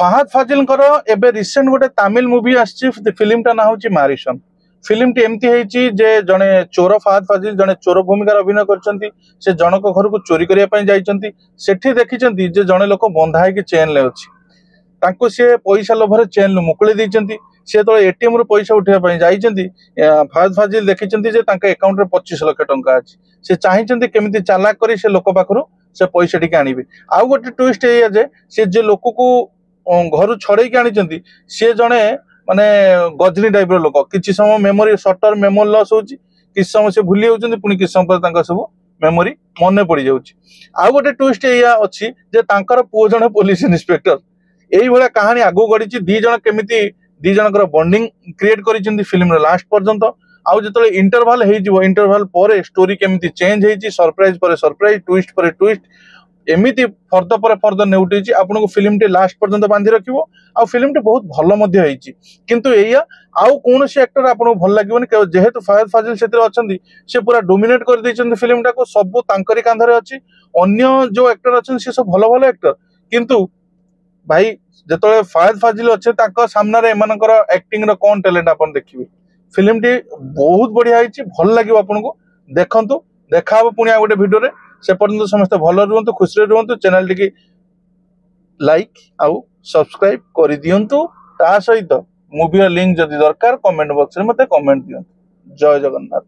फाहद फाजिल एबे रिसेंट गोटे तमिल मूवी आसी फिल्म टा ना हूँ मारिशन। फिल्म टी एमती है जे जड़े चोर फाहद फाजिल जड़े चोर भूमिकार अभिनय कर जनक घर को चोरी करने सेठी देखी जे जड़े लोक बंधा है चेन ले अच्छी सी पैसा लोभर चेन मुकुली देती सी तो एटीएम रु पैसा उठाई जाइए फाहद फाजिल देखी अकाउंट में 25 लाख टंका अच्छी से चाहिए केमी चालाक कर लोक पाखु से पैसा टी आने आउ गोटे ट्विस्ट ये सी जो लोक को घर छड़े आनी सी जड़े माने गजनी टाइप लोक किसी समय memory short term memory loss हो किसी समय से भूली जाऊँ पुणी किसी समय पर सब मेमोरी मन पड़ जाऊँ। आउ गोटे ट्विस्ट या अच्छी पुओ जड़े पुलिस इन्स्पेक्टर यही भाया कहानी आगू गढ़ी दी जन केमी दी जनकर बॉन्डिंग क्रिएट कर फिल्म लास्ट पर्यंत आउ जो इंटरवाल हो इंटरवाल पर स्टोरी केमी चेंज होती सरप्राइज पर सरप्राइज ट्विस्ट पर ट्विस्ट एमती फर्दर पर फर्दर नेउटी आपको फिल्म टी लास्ट पर्यंत बांधि रखियो आ फिल्म टी बहुत भल किंतु एया आउ कौन सी एक्टर आपको भल लगे जेहेतु फाहद फाजिल से से पूरा डोमिनेट कर देइछन फिल्म टा को सब तांकरी कांधरे अच्छी अन्य जो एक्टर अच्छे सी सब भल भल एक्टर किंतु भाई जिते फाहद फाजिल अच्छे सामने एमानकर एक्टिंग कौन टैलेंट आप देखिए फिल्म टी बहुत बढ़िया भल लगे आपको देखु देखा पुणी आ गोटे भिडियो से पर्यंत समस्ते भल रुहतु खुशी रुहतु चैनल टी लाइक आउ सब्सक्राइब कर दियंतु ता सहित मूवी लिंक जदि दरकार कमेंट बॉक्स में मते कमेंट दियंतु। जय जगन्नाथ।